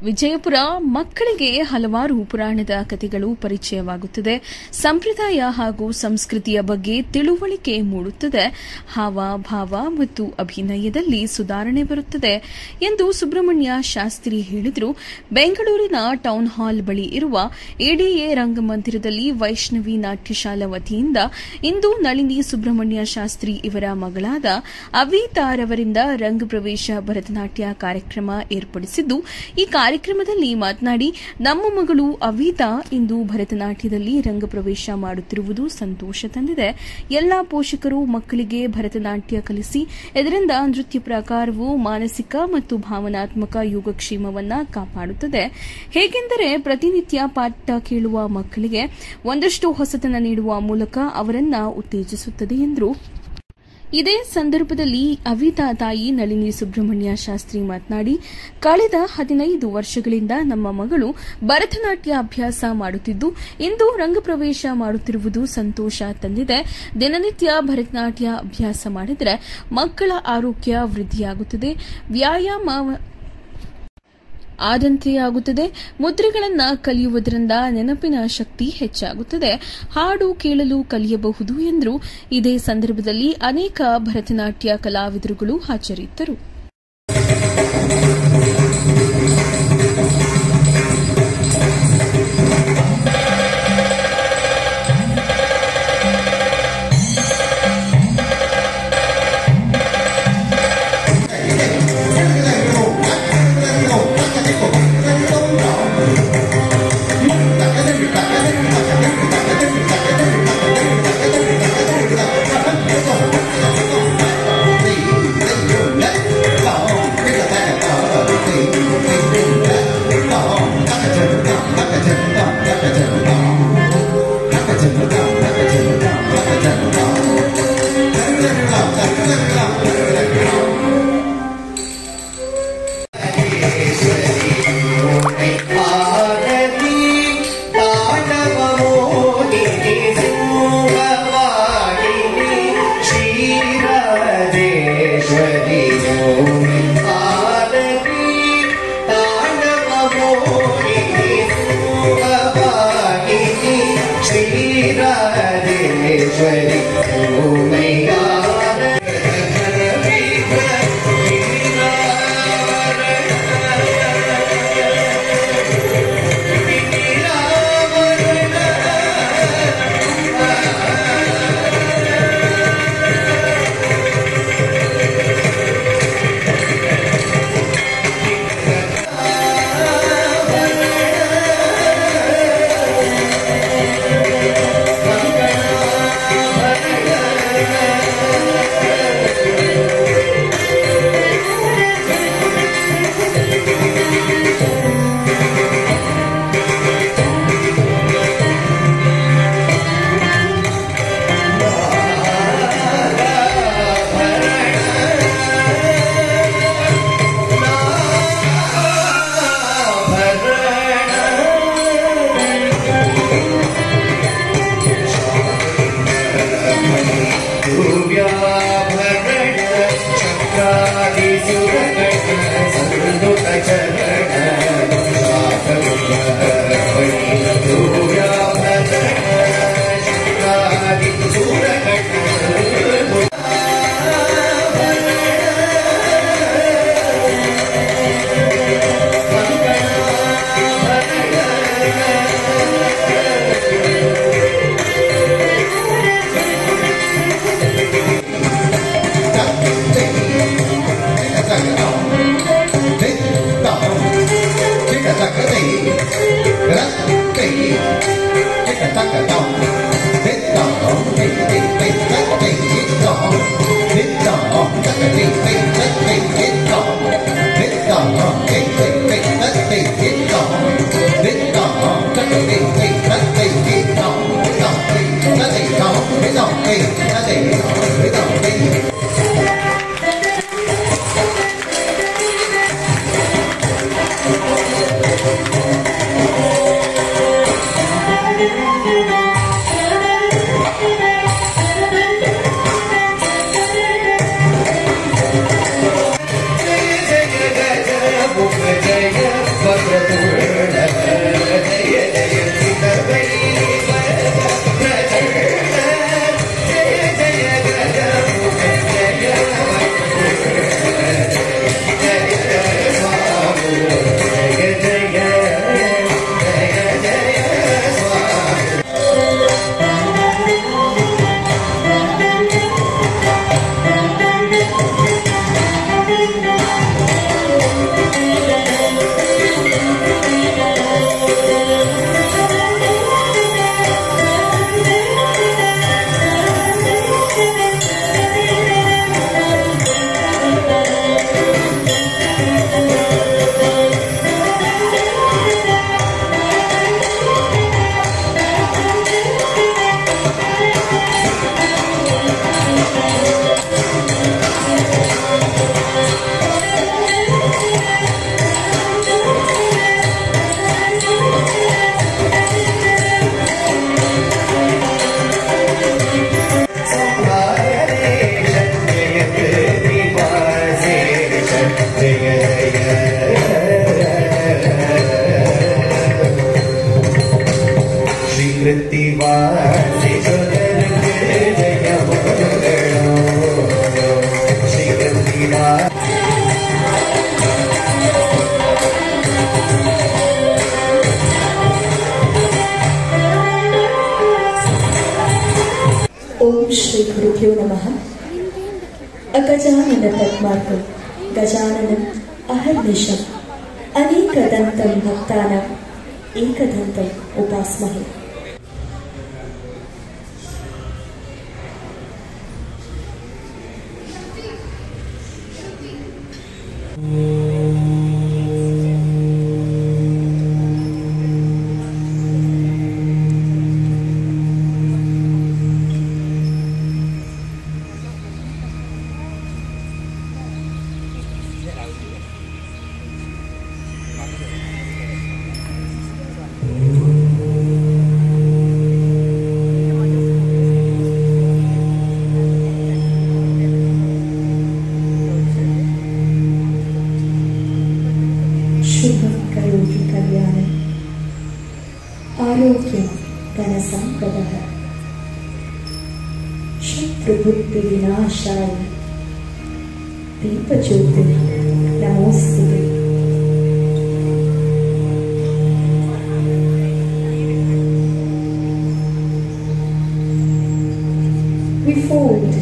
ವಿಜಯಪುರ ಮಕ್ಕಳಿಗೆ ಹಲವಾರು ಪುರಾಣದ ಕಥೆಗಳು ಪರಿಚಯವಾಗುತ್ತದೆ. ಸಂಪ್ರದಾಯ ಹಾಗೂ ಸಂಸ್ಕೃತಿಯ ಬಗ್ಗೆ ತಿಳುವಳಿಕೆ ಮೂಡುತ್ತದೆ. ಹಾವ ಭಾವ ಮತ್ತು ಅಭಿನಯದಲ್ಲಿ ಸುಧಾರಣೆ ಬರುತ್ತದೆ ಎಂದು ಸುಬ್ರಹ್ಮಣ್ಯ ಶಾಸ್ತ್ರಿ ಹೇಳಿದರು. ಬೆಂಗಳೂರಿನ ಟೌನ್ ಹಾಲ್ ಬಳಿ ಇರುವ ಎಡಿಎ ರಂಗಮಂದಿರದಲ್ಲಿ ವೈಷ್ಣವಿ ನಾಟ್ಯಶಾಲಾ ವತಿಯಿಂದ ಇಂದು ನಳಿನಿ ಸುಬ್ರಹ್ಮಣ್ಯ ಶಾಸ್ತ್ರಿ ಇವರ ಮಗಳಾದ ಅವೀತಾರವರಿಂದ ರಂಗಪ್ರವೇಶ ಭರತನಾಟ್ಯ ಕಾರ್ಯಕ್ರಮ ಏರ್ಪಡಿಸಿದ್ದು, ಈ ಕಾರ್ಯಕ್ರಮದಲ್ಲಿ ಮಾತನಾಡಿ, ನಮ್ಮ ಮಗಳು ಅವೀತಾ ಇಂದು ಭರತನಾಟ್ಯದಲ್ಲಿ ರಂಗಪ್ರವೇಶ ಮಾಡುತ್ತಿರುವುದು ಸಂತೋಷ ತಂದಿದೆ. ಎಲ್ಲಾ ಪೋಷಕರು ಮಕ್ಕಳಿಗೆ ಭರತನಾಟ್ಯ ಕಲಿಸಿ ಇದರಿಂದ ನೃತ್ಯ ಪ್ರಕಾರವು ಮಾನಸಿಕ ಮತ್ತು ಭಾವನಾತ್ಮಕ ಯೋಗಕ್ಷೇಮವನ್ನು ಕಾಪಾಡುತ್ತದೆ. ಹೇಗೆಂದರೆ ಪ್ರತಿನಿತ್ಯ ಪಾಠ ಕೇಳುವ ಮಕ್ಕಳಿಗೆ ಒಂದಷ್ಟು ಹೊಸತನ ನೀಡುವ ಮೂಲಕ ಅವರನ್ನು ಉತ್ತೇಜಿಸುತ್ತದೆ ಎಂದರು. ಇದೇ ಸಂದರ್ಭದಲ್ಲಿ ಅವೀತಾ ತಾಯಿ ನಳಿನಿ ಸುಬ್ರಹ್ಮಣ್ಯ ಶಾಸ್ತ್ರಿ ಮಾತನಾಡಿ, ಕಳೆದ 15 ವರ್ಷಗಳಿಂದ ನಮ್ಮ ಮಗಳು ಭರತನಾಟ್ಯ ಅಭ್ಯಾಸ ಮಾಡುತ್ತಿದ್ದು, ಇಂದು ರಂಗಪ್ರವೇಶ ಮಾಡುತ್ತಿರುವುದು ಸಂತೋಷ ತಂದಿದೆ. ದಿನನಿತ್ಯ ಭರತನಾಟ್ಯ ಅಭ್ಯಾಸ ಮಾಡಿದರೆ ಮಕ್ಕಳ ಆರೋಗ್ಯ ವೃದ್ಧಿಯಾಗುತ್ತದೆ, ವ್ಯಾಯಾಮ ಆದಂತೆಯಾಗುತ್ತದೆ, ಮುದ್ರೆಗಳನ್ನು ಕಲಿಯುವುದರಿಂದ ನೆನಪಿನ ಶಕ್ತಿ ಹೆಚ್ಚಾಗುತ್ತದೆ, ಹಾಡು ಕೇಳಲು ಕಲಿಯಬಹುದು ಎಂದರು. ಇದೇ ಸಂದರ್ಭದಲ್ಲಿ ಅನೇಕ ಭರತನಾಟ್ಯ ಕಲಾವಿದರುಗಳು ಹಾಜರಿದ್ದರು. Hãy subscribe cho kênh Ghiền Mì Gõ để không bỏ lỡ Shri ಗುರುಭ್ಯೋ ನಮಃ. ಅಗಜಾನನ ಪದ್ಮಾರ್ಕಂ ಗಜಾನನಂ ಅಹರ್ನಿಶಂ ಅನೇಕದಂತಂ ಭಕ್ತಾನಾಂ ಏಕದಂತಂ ಉಪಾಸ್ಮಹೇ. ಶುಭಂ ಕರೋತಿ ಕಲ್ಯಾಣಂ ಆರೋಗ್ಯಂ ಧನಸಂಪದಃ ಶತ್ರುಬುದ್ಧಿ ವಿನಾಶಾಯ ದೀಪಜ್ಯೋತಿ ನಮೋಸ್ತುತೆ. We fold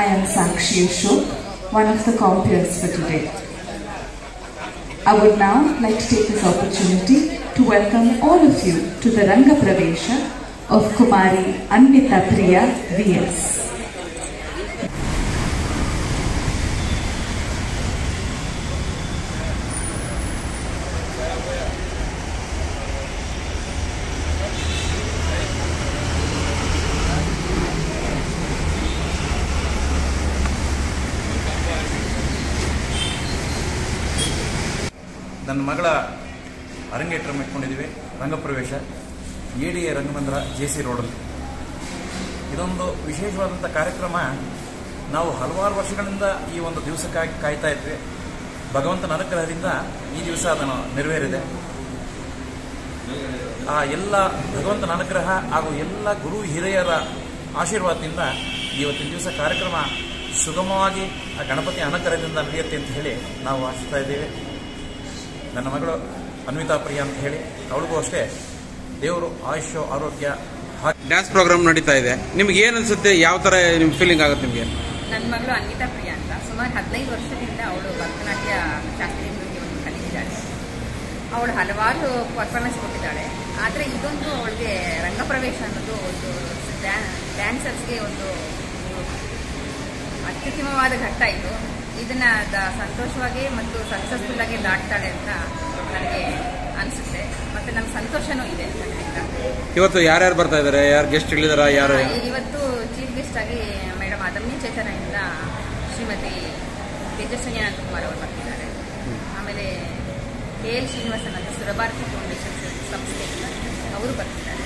I am Sakshi Ashok, one of the compeers for today. I would now like to take this opportunity to welcome all of you to the Ranga Pravesha of Kumari Anvita Priya V.S. ನನ್ನ ಮಗಳ ಅರಂಗೇಟ್ರ ಇಟ್ಕೊಂಡಿದ್ದೀವಿ. ರಂಗಪ್ರವೇಶ ADA ರಂಗಮಂದಿರ JC ರೋಡಲ್ಲಿ. ಇದೊಂದು ವಿಶೇಷವಾದಂಥ ಕಾರ್ಯಕ್ರಮ. ನಾವು ಹಲವಾರು ವರ್ಷಗಳಿಂದ ಈ ಒಂದು ದಿವಸಕ್ಕಾಗಿ ಕಾಯ್ತಾ ಇದ್ವಿ. ಭಗವಂತನ ಅನುಗ್ರಹದಿಂದ ಈ ದಿವಸ ಅದನ್ನು ನೆರವೇರಿದೆ. ಆ ಎಲ್ಲ ಭಗವಂತನ ಅನುಗ್ರಹ ಹಾಗೂ ಎಲ್ಲ ಗುರು ಹಿರಿಯರ ಆಶೀರ್ವಾದದಿಂದ ಇವತ್ತಿನ ದಿವಸ ಕಾರ್ಯಕ್ರಮ ಸುಗಮವಾಗಿ ಆ ಗಣಪತಿಯ ಅನುಗ್ರಹದಿಂದ ನಡೆಯುತ್ತೆ ಅಂತ ಹೇಳಿ ನಾವು ಆಶಿಸ್ತಾ ಇದ್ದೇವೆ. ನನ್ನ ಮಗಳು ಅನ್ವಿತಾ ಪ್ರಿಯಾ ಅಂತ ಹೇಳಿ, ಅವಳಿಗೂ ಅಷ್ಟೇ ದೇವರು ಆಯುಷ್ಯ ಆರೋಗ್ಯ. ಡ್ಯಾನ್ಸ್ ಪ್ರೋಗ್ರಾಮ್ ನಡೀತಾ ಇದೆ. ನಿಮ್ಗೆ ಏನು ಅನ್ಸುತ್ತೆ? ಯಾವ ತರ ನಿಮ್ ಫೀಲಿಂಗ್ ಆಗುತ್ತೆ ನಿಮ್ಗೆ? ನನ್ನ ಮಗಳು ಅನ್ವಿತಾ ಪ್ರಿಯಾ ಅಂತ ಸುಮಾರು 15 ವರ್ಷದಿಂದ ಅವಳು ಭರತನಾಟ್ಯ ಶಾಸ್ತ್ರೀಯ ನೃತ್ಯವನ್ನು ಕಲಿತಿದ್ದಾಳೆ. ಅವಳು ಹಲವಾರು ಪರ್ಫಾರ್ಮೆನ್ಸ್ ಕೊಟ್ಟಿದ್ದಾಳೆ. ಆದರೆ ಇದೊಂದು ಅವಳಿಗೆ ರಂಗಪ್ರವೇಶ ಅನ್ನೋದು ಒಂದು ಡ್ಯಾನ್ಸರ್ಸ್ಗೆ ಒಂದು ಅತ್ಯುತ್ತಮವಾದ ಘಟ್ಟ ಇದು. ಇದನ್ನ ಸಂತೋಷವಾಗಿ ಮತ್ತು ಸಕ್ಸಸ್ಫುಲ್ ಆಗಿ ದಾಟ್ತಾಳೆ ಅಂತ ನನಗೆ ಅನಿಸುತ್ತೆ. ಮತ್ತೆ ನಮ್ಗೆ ಸಂತೋಷನೂ ಇದೆ. ಇವತ್ತು ಯಾರ್ಯಾರು ಬರ್ತಾ ಇದ್ದಾರೆ? ಯಾರು ಗೆಸ್ಟ್ ಇಳಿದಾರ? ಯಾರು ಇವತ್ತು ಚೀಫ್ ಗೆಸ್ಟ್ ಆಗಿ ಮೇಡಮ್ ಅದಮ್ನಿ ಚೇತನದಿಂದ ಶ್ರೀಮತಿ ತೇಜಸ್ವಿನಿ ಅನಂತಕುಮಾರ್ ಅವರು ಬರ್ತಿದ್ದಾರೆ. ಆಮೇಲೆ KL ಶ್ರೀನಿವಾಸನ್ ಅಂತ ಸುರಭಾರತಿ ಫೌಂಡೇಶನ್ ಸಂಸ್ಥೆಯಿಂದ ಅವರು ಬರ್ತಿದ್ದಾರೆ.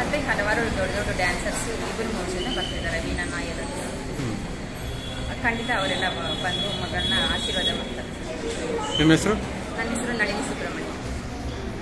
ಮತ್ತೆ ಹಲವಾರು ದೊಡ್ಡ ದೊಡ್ಡ ಡ್ಯಾನ್ಸರ್ಸ್ ಇಬ್ಬರು ಮೂರು ಜನ ಬರ್ತಿದ್ದಾರೆ. ವೀಣಾ ನಾಯರ್ ಅಂತ. ಖಂಡಿತ ಅವರೆಲ್ಲ ಬಂದು ಮಗಳನ್ನ ಆಶೀರ್ವಾದ ಮಾಡ್ತಾರೆ. ನಿಮ್ಮ ಹೆಸರು? ನನ್ನ ಹೆಸರು ನಳಿನಿ ಸುಬ್ರಹ್ಮಣ್ಯ.